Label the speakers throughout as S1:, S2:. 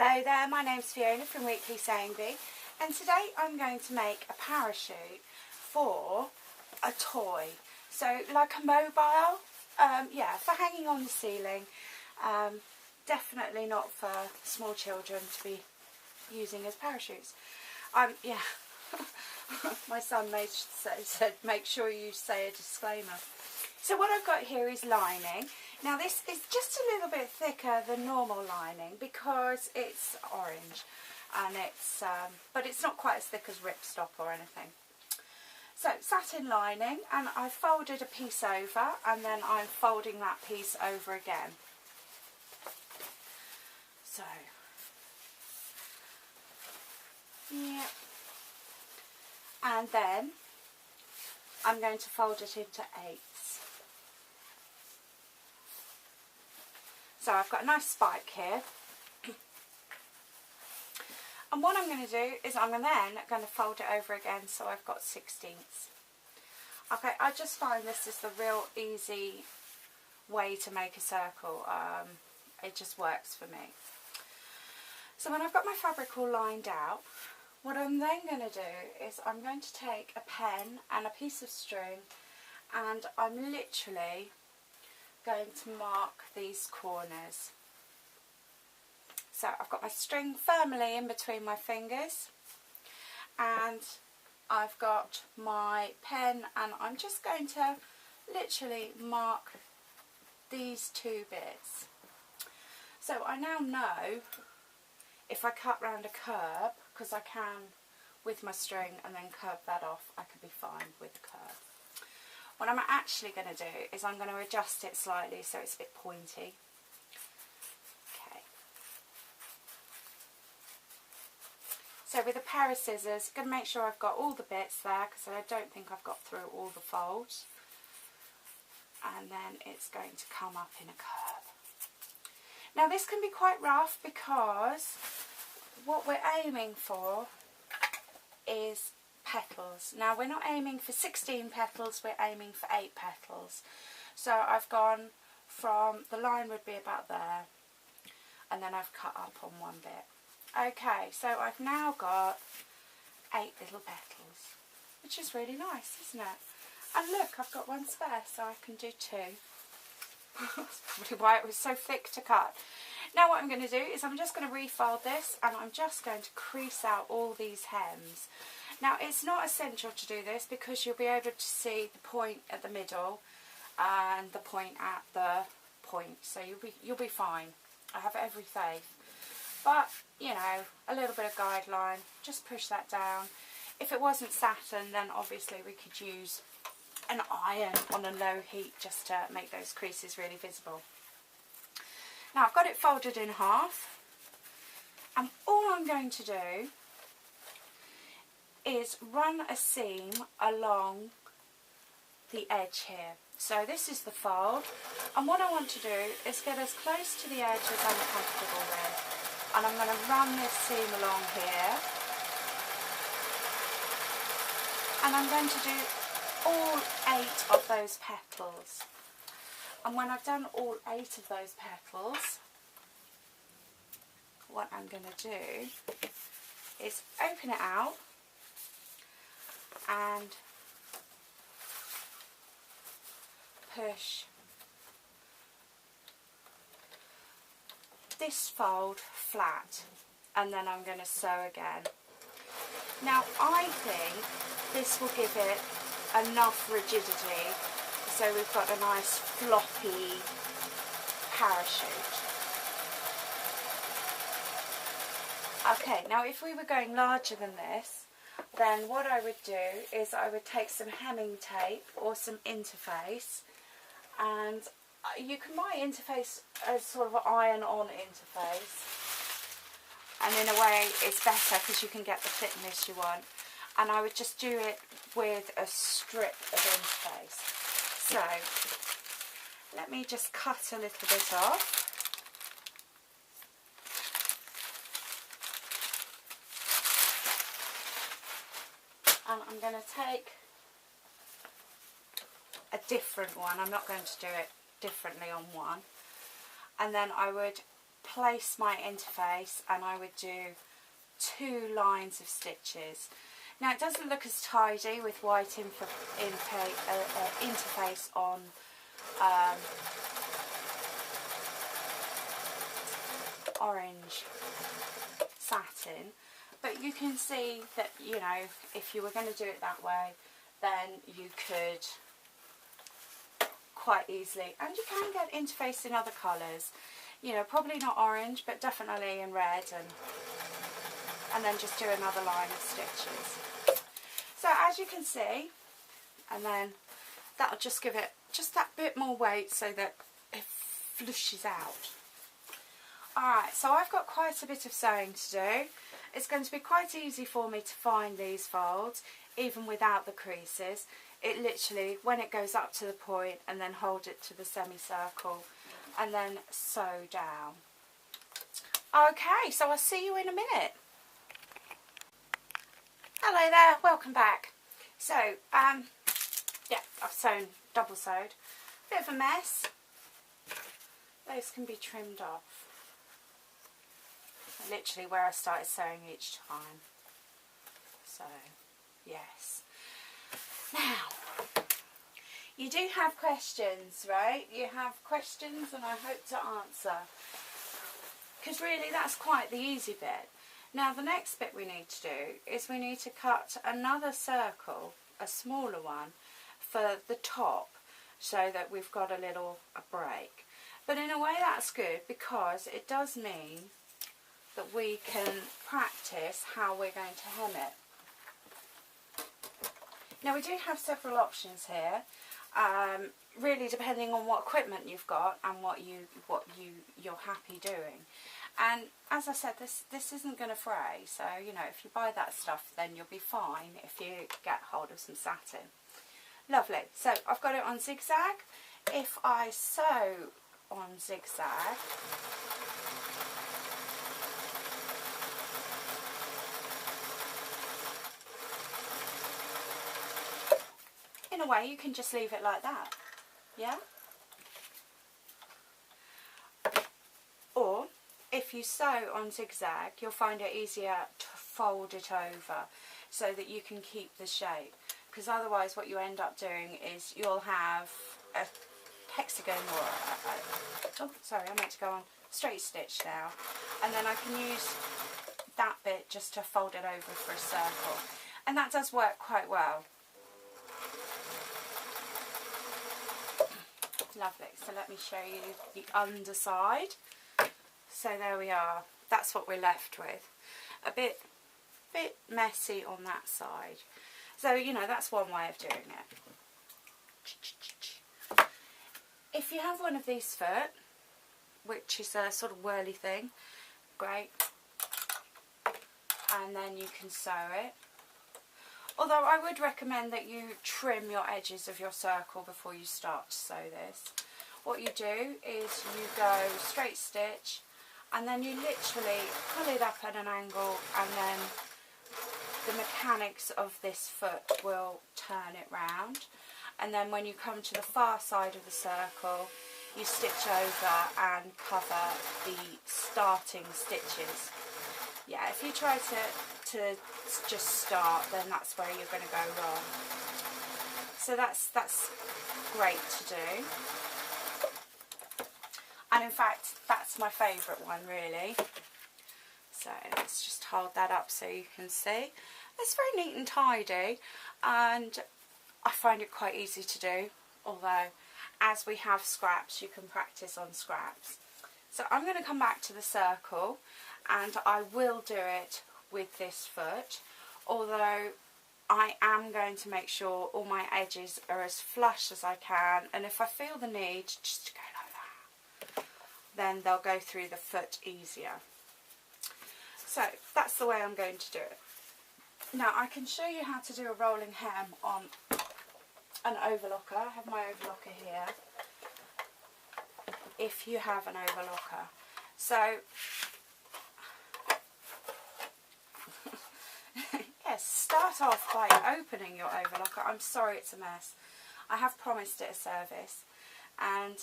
S1: Hello there, my name's Fiona from Weekly Sewing Bee, and today I'm going to make a parachute for a toy. So like a mobile, yeah, for hanging on the ceiling, definitely not for small children to be using as parachutes. Yeah, my son said make sure you say a disclaimer. So what I've got here is lining. Now this is just a little bit thicker than normal lining because it's orange, and it's but it's not quite as thick as ripstop or anything. So satin lining, and I folded a piece over, and then I'm folding that piece over again. So yeah, and then I'm going to fold it into eighths. So I've got a nice spike here, and what I'm going to do is I'm then going to fold it over again so I've got 16ths. Okay, I just find this is the real easy way to make a circle. It just works for me. So when I've got my fabric all lined out, what I'm then going to do is I'm going to take a pen and a piece of string, and I'm literally going to mark these corners. So I've got my string firmly in between my fingers, and I've got my pen, and I'm just going to literally mark these two bits. So I now know if I cut round a curve, because I can with my string and then curve that off, I could be fine with the curve. What I'm actually going to do is I'm going to adjust it slightly so it's a bit pointy. Okay. So with a pair of scissors, I'm going to make sure I've got all the bits there, because I don't think I've got through all the folds. And then it's going to come up in a curve. Now this can be quite rough because what we're aiming for is petals. Now we're not aiming for 16 petals, we're aiming for 8 petals. So I've gone from, the line would be about there, and then I've cut up on one bit. Okay, so I've now got 8 little petals, which is really nice, isn't it? And look, I've got one spare, so I can do 2. That's probably why it was so thick to cut. Now what I'm going to do is I'm just going to refold this, and I'm just going to crease out all these hems. Now it's not essential to do this because you'll be able to see the point at the middle and the point at the point, so you'll be fine. I have every faith. But you know, a little bit of guideline, just push that down. If it wasn't satin, then obviously we could use an iron on a low heat just to make those creases really visible. Now I've got it folded in half, and all I'm going to do is run a seam along the edge here. So this is the fold, and what I want to do is get as close to the edge as I'm comfortable with, and I'm going to run this seam along here, and I'm going to do all 8 of those petals. And when I've done all 8 of those petals, what I'm going to do is open it out and push this fold flat, and then I'm going to sew again. Now I think this will give it enough rigidity so we've got a nice floppy parachute. Okay, now if we were going larger than this, then what I would do is I would take some hemming tape or some interface, and you can buy interface as sort of an iron-on interface, and in a way it's better because you can get the thickness you want. And I would just do it with a strip of interface. So let me just cut a little bit off. And I'm going to take a different one. I'm not going to do it differently on one. And then I would place my interface and I would do 2 lines of stitches. Now it doesn't look as tidy with white interface on orange satin, but you can see that, you know, if you were going to do it that way, then you could quite easily, and you can get interface in other colours, you know, probably not orange, but definitely in red, and then just do another line of stitches. So as you can see, and then that'll just give it just that bit more weight so that it flushes out. Alright, so I've got quite a bit of sewing to do. It's going to be quite easy for me to find these folds, even without the creases. It literally, when it goes up to the point, and then hold it to the semicircle, and then sew down. Okay, so I'll see you in a minute. Hello there, welcome back. So, yeah, I've sewn, double sewed. Bit of a mess. Those can be trimmed off. Literally where I started sewing each time. So, yes. Now, you do have questions, right? You have questions and I hope to answer. Because really that's quite the easy bit. Now the next bit we need to do is we need to cut another circle, a smaller one, for the top so that we've got a break. But in a way that's good because it does mean that we can practice how we're going to hem it. Now we do have several options here, really depending on what equipment you've got and what you're happy doing. And as I said, this isn't going to fray, so you know, if you buy that stuff then you'll be fine if you get hold of some satin. Lovely. So I've got it on zigzag. If I sew on zigzag, in a way you can just leave it like that, yeah? Or if you sew on zigzag, you'll find it easier to fold it over so that you can keep the shape, because otherwise what you end up doing is you'll have a hexagon or oh sorry, I meant to go on straight stitch now, and then I can use that bit just to fold it over for a circle, and that does work quite well. Lovely. So let me show you the underside. So there we are. That's what we're left with. A bit messy on that side. So, you know, that's one way of doing it. If you have one of these foot, which is a sort of whirly thing, great. And then you can sew it. Although I would recommend that you trim your edges of your circle before you start to sew this. What you do is you go straight stitch and then you literally pull it up at an angle, and then the mechanics of this foot will turn it round. And then when you come to the far side of the circle, you stitch over and cover the starting stitches. Yeah, if you try to just start, then that's where you're going to go wrong. So that's great to do. And in fact, that's my favourite one really. So let's just hold that up so you can see. It's very neat and tidy, and I find it quite easy to do, although as we have scraps you can practice on scraps. So I'm going to come back to the circle, and I will do it with this foot, although I am going to make sure all my edges are as flush as I can, and if I feel the need just to go like that, then they'll go through the foot easier. So that's the way I'm going to do it. Now I can show you how to do a rolling hem on an overlocker. I have my overlocker here, if you have an overlocker. So yes, start off by opening your overlocker. I'm sorry it's a mess. I have promised it a service, and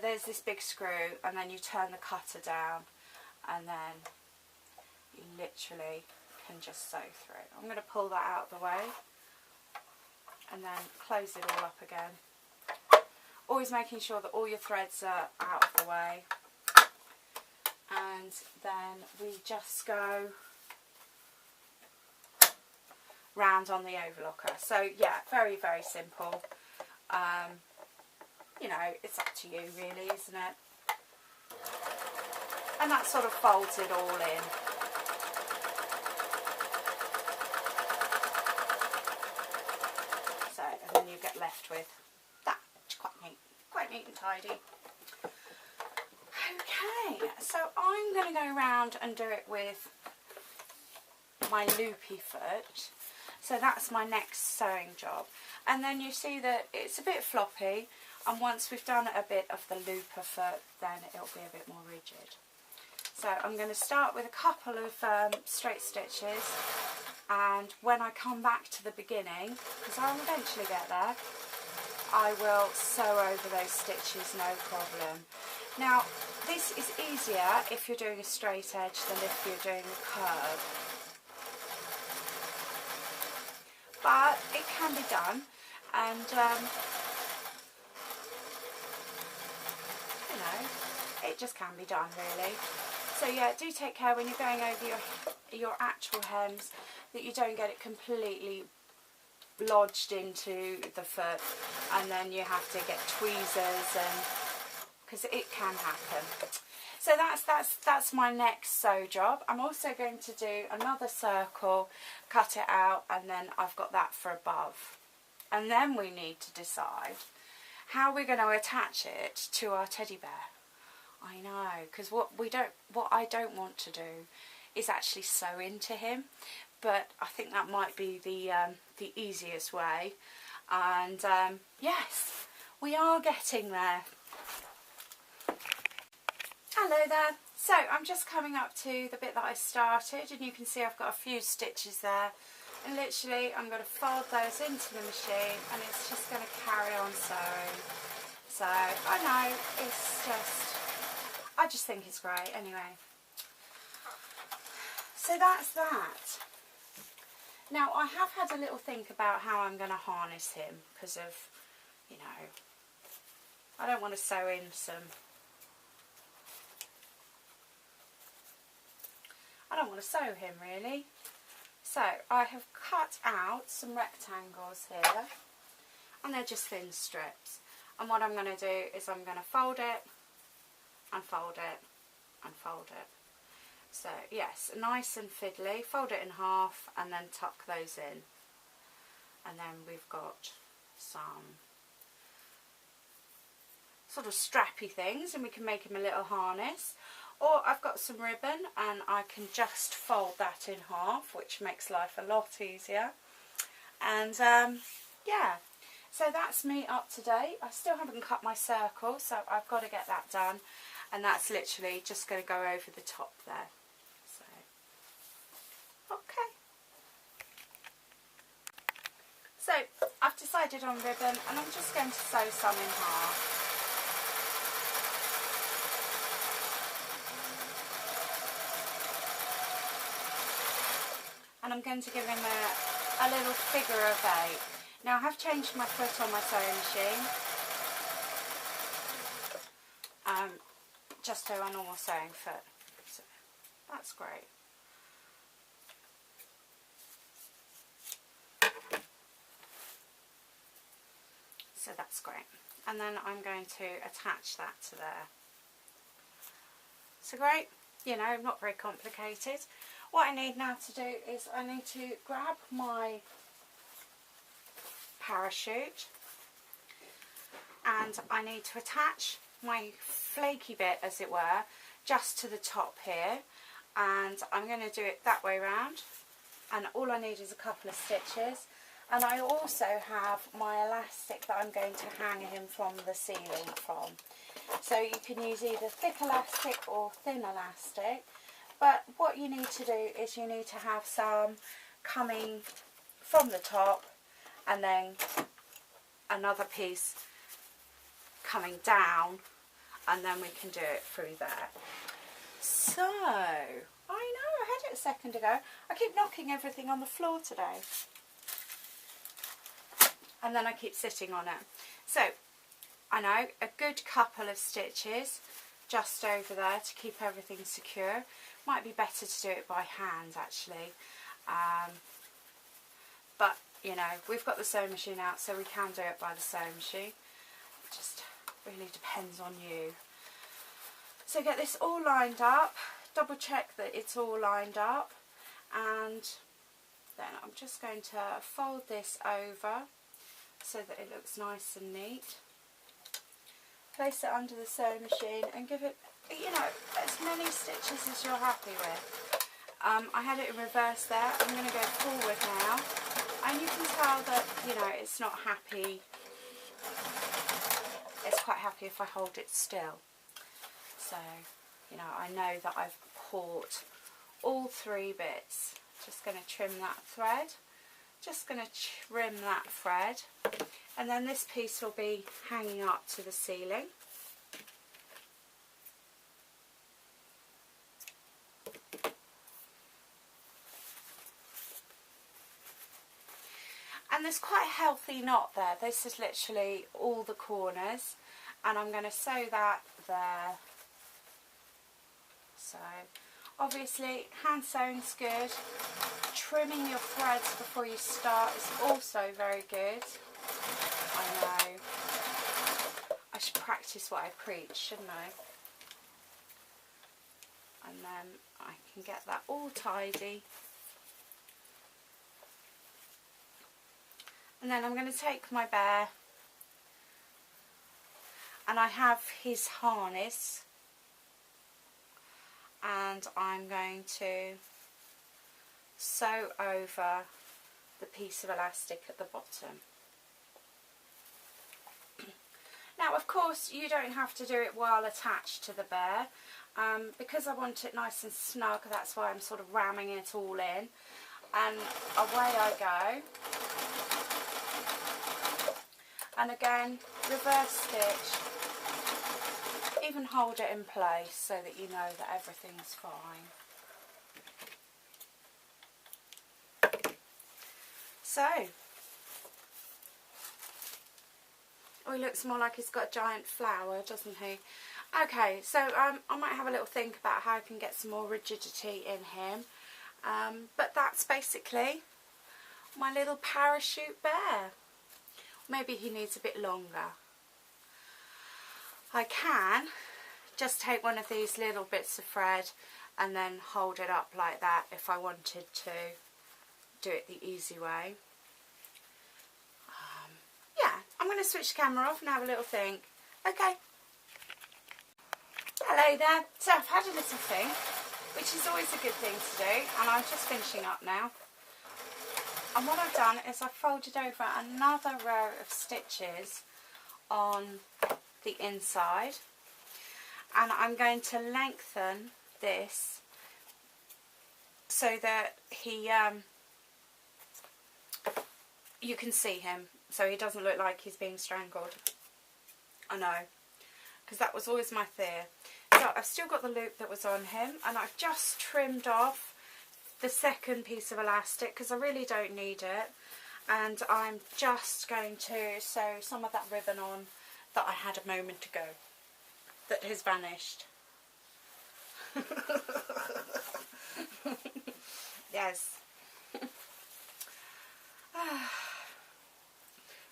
S1: there's this big screw, and then you turn the cutter down, and then you literally can just sew through. I'm going to pull that out of the way and then close it all up again. Always making sure that all your threads are out of the way, and then we just go round on the overlocker. So yeah, very, very simple. You know, it's up to you really, isn't it? And that sort of folds it all in. So, and then you get left with that, which is quite neat and tidy. Okay, so I'm going to go around and do it with my loopy foot. So that's my next sewing job. And then you see that it's a bit floppy, and once we've done a bit of the looper foot, then it'll be a bit more rigid. So I'm going to start with a couple of straight stitches, and when I come back to the beginning, because I'll eventually get there, I will sew over those stitches, no problem. Now, this is easier if you're doing a straight edge than if you're doing a curve. But it can be done, and you know, it just can be done really. So yeah, do take care when you're going over your actual hems that you don't get it completely lodged into the foot, and then you have to get tweezers, and because it can happen. So that's my next sew job. I'm also going to do another circle, cut it out, and then I've got that for above. And then we need to decide how we're going to attach it to our teddy bear. I know, because what I don't want to do is actually sew into him, but I think that might be the easiest way. And yes, we are getting there. Hello there. So I'm just coming up to the bit that I started, and you can see I've got a few stitches there, and literally I'm going to fold those into the machine, and it's just going to carry on sewing. So I know, it's just, I just think it's great anyway. So that's that. Now I have had a little think about how I'm going to harness him, because of, you know, I don't want to sew in some, I don't want to sew him really. So I have cut out some rectangles here, and they're just thin strips. And what I'm going to do is I'm going to fold it and fold it and fold it. So yes, nice and fiddly, fold it in half and then tuck those in. And then we've got some sort of strappy things, and we can make him a little harness. Or I've got some ribbon and I can just fold that in half, which makes life a lot easier. And yeah, so that's me up to date. I still haven't cut my circle, so I've got to get that done. And that's literally just going to go over the top there. So, okay. So I've decided on ribbon, and I'm just going to sew some in half. And I'm going to give him a little figure of 8. Now I have changed my foot on my sewing machine, just to a normal sewing foot, so that's great. So that's great, and then I'm going to attach that to there. So great, you know, not very complicated. What I need now to do is I need to grab my parachute, and I need to attach my flaky bit, as it were, just to the top here, and I'm going to do it that way round, and all I need is a couple of stitches. And I also have my elastic that I'm going to hang him from the ceiling from. So you can use either thick elastic or thin elastic. But what you need to do is you need to have some coming from the top, and then another piece coming down, and then we can do it through there. So, I know, I had it a second ago. I keep knocking everything on the floor today. And then I keep sitting on it. So, I know, a good couple of stitches just over there to keep everything secure. Might be better to do it by hand actually. But, you know, we've got the sewing machine out, so we can do it by the sewing machine. It just really depends on you. So get this all lined up, double check that it's all lined up, and then I'm just going to fold this over so that it looks nice and neat. Place it under the sewing machine and give it, you know, as many stitches as you're happy with. I had it in reverse there. I'm going to go forward now, and you can tell that, you know, it's not happy. It's quite happy if I hold it still. So, you know, I know that I've caught all 3 bits. Just going to trim that thread. Just going to trim that thread, and then this piece will be hanging up to the ceiling. And there's quite a healthy knot there. This is literally all the corners, and I'm going to sew that there. So obviously hand sewing's good. Trimming your threads before you start is also very good. I know. I should practice what I preach, shouldn't I? And then I can get that all tidy. And then I'm going to take my bear, and I have his harness, and I'm going to sew over the piece of elastic at the bottom. Now, of course, you don't have to do it while attached to the bear. Because I want it nice and snug, that's why I'm sort of ramming it all in. And away I go. And again, reverse stitch. Even hold it in place so that you know that everything's fine. So, oh, he looks more like he's got a giant flower, doesn't he? Okay, so I might have a little think about how I can get some more rigidity in him. But that's basically my little parachute bear. Maybe he needs a bit longer. I can just take one of these little bits of thread and then hold it up like that if I wanted to do it the easy way. Yeah, I'm going to switch the camera off and have a little think. Okay. Hello there. So I've had a little think, which is always a good thing to do, and I'm just finishing up now. And what I've done is I've folded over another row of stitches on the inside, and I'm going to lengthen this so that he you can see him, so he doesn't look like he's being strangled. I know, because that was always my fear. So I've still got the loop that was on him, and I've just trimmed off the second piece of elastic because I really don't need it, and I'm just going to sew some of that ribbon on that I had a moment ago that has vanished. Yes.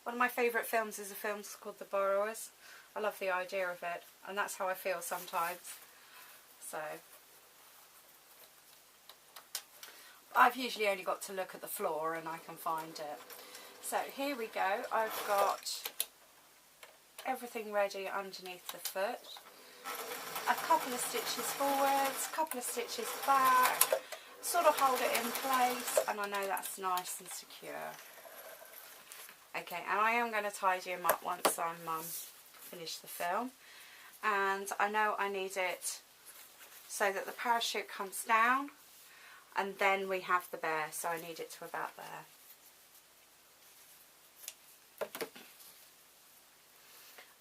S1: One of my favourite films is a film called The Borrowers. I love the idea of it, and that's how I feel sometimes. So I've usually only got to look at the floor and I can find it. So here we go. I've got everything ready underneath the foot. A couple of stitches forwards, a couple of stitches back, sort of hold it in place, and I know that's nice and secure. Okay, and I am going to tidy him up once I'm finished the film. And I know I need it so that the parachute comes down, and then we have the bear, so I need it to about there.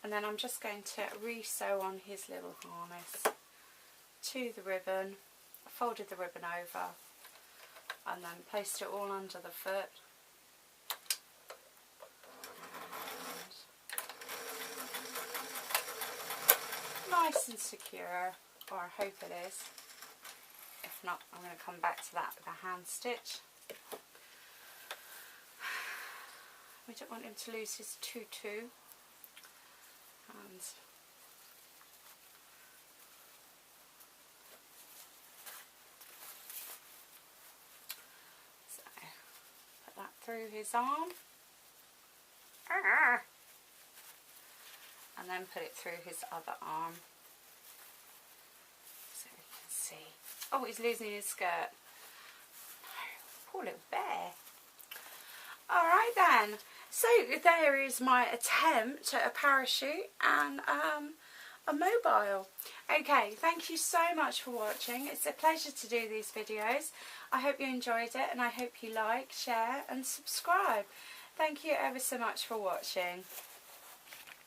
S1: And then I'm just going to re-sew on his little harness to the ribbon, folded the ribbon over, and then placed it all under the foot. And nice and secure, or I hope it is. If not, I'm going to come back to that with a hand stitch. We don't want him to lose his tutu. And so put that through his arm. And then put it through his other arm. So you can see. Oh, he's losing his skirt. No, poor little bear. Alright then. So there is my attempt at a parachute and a mobile. Okay, thank you so much for watching. It's a pleasure to do these videos. I hope you enjoyed it, and I hope you like, share and subscribe. Thank you ever so much for watching.